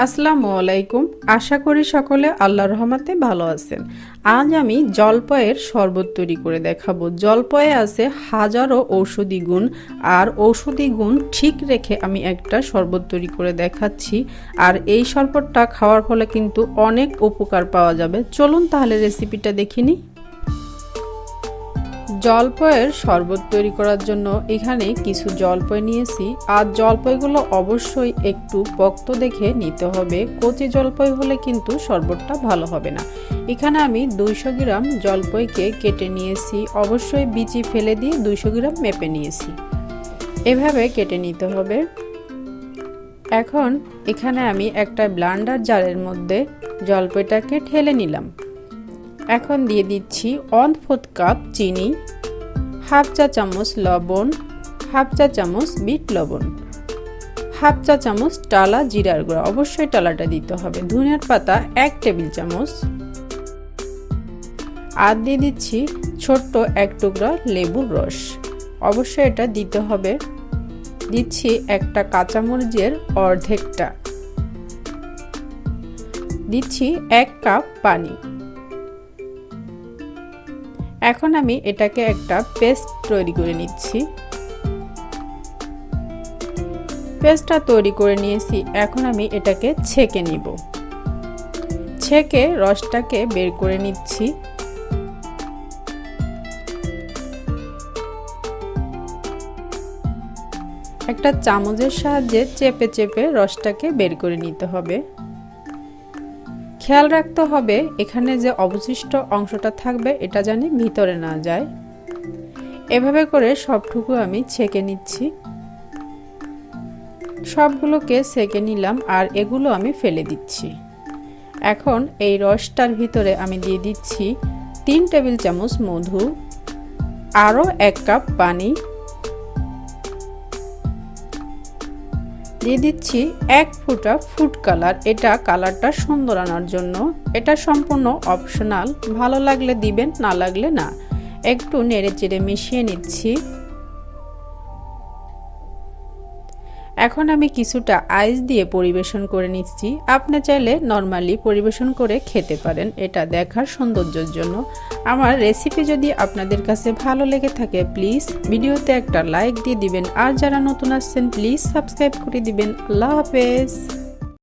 আসসালামু আলাইকুম। আশা করি সকলে আল্লাহর রহমতে ভালো আছেন। আজ আমি জলপাইয়ের শরবত তৈরি করে দেখাবো। জলপাইয়ে আছে হাজারো ঔষধি গুণ, আর ঔষধি গুণ ঠিক রেখে আমি একটা শরবত তৈরি করে দেখাচ্ছি। আর এই শরবতটা খাওয়ার ফলে কিন্তু অনেক উপকার পাওয়া যাবে। চলুন তাহলে রেসিপিটা দেখিনি। জলপাইয়ের শরবত তৈরি করার জন্য এখানে কিছু জলপাই নিয়েছি। আর জলপাইগুলো অবশ্যই একটু পোক্ত দেখে নিতে হবে। কচি জলপাই হলে কিন্তু শরবতটা ভালো হবে না। এখানে আমি 200 গ্রাম জলপাইকে কেটে নিয়েছি। অবশ্যই বিচি ফেলে দিয়ে 200 গ্রাম মেপে নিয়েছি। এভাবে কেটে নিতে হবে। এখন এখানে আমি একটা ব্লেন্ডার জারের মধ্যে জলপাইটাকে ঢেলে নিলাম। এখন দিয়ে দিচ্ছি 1/4 কাপ চিনি, হাফ চা চামচ লবণ, হাফ চা চামচ বিট লবণ, হাফ চা চামচ টালা জিরার গুঁড়া, অবশ্যই টালাটা দিতে হবে, ধনিয়ার পাতা 1 টেবিল চামচ, আর দিয়ে দিচ্ছি ছোট্ট 1 টুকরা লেবুর রস, অবশ্যই এটা দিতে হবে। দিচ্ছি একটা কাঁচামরিচের অর্ধেকটা, দিচ্ছি 1 কাপ পানি। এখন আমি এটাকে একটা পেস্ট তৈরি করে নিচ্ছি। পেস্টটা তৈরি করে নিয়েছি। এখন আমি এটাকে ছেঁকে নিব। ছেঁকে রসটাকে বের করে নিচ্ছি। একটা চামচের সাহায্যে চেপে চেপে রসটাকে বের করে নিতে হবে। খেয়াল রাখতে হবে এখানে যে অবশিষ্ট অংশটা থাকবে এটা যেন ভিতরে না যায়। এভাবে করে সবটুকু আমি ছেঁকে নিচ্ছি। সবগুলোকে ছেঁকে নিলাম আর এগুলো আমি ফেলে দিচ্ছি। এখন এই রসটার ভিতরে আমি দিয়ে দিচ্ছি 3 টেবিল চামচ মধু, আরও 1 কাপ পানি, দিয়ে দিচ্ছি 1 ফোঁটা ফুড কালার। এটা কালারটা সুন্দর আনার জন্য। এটা সম্পূর্ণ অপশনাল, ভালো লাগলে দিবেন, না লাগলে না। একটু নেড়ে চেড়ে মিশিয়ে নিচ্ছি। এখন আমি কিছুটা আইস দিয়ে পরিবেশন করে নিচ্ছি। আপনি চাইলে নরমালি পরিবেশন করে খেতে পারেন, এটা দেখার সৌন্দর্যের জন্য। আমার রেসিপি যদি আপনাদের কাছে ভালো লেগে থাকে প্লিজ ভিডিওতে একটা লাইক দিয়ে দিবেন, আর যারা নতুন আসছেন প্লিজ সাবস্ক্রাইব করে দিবেন। আল্লাহ হাফেজ।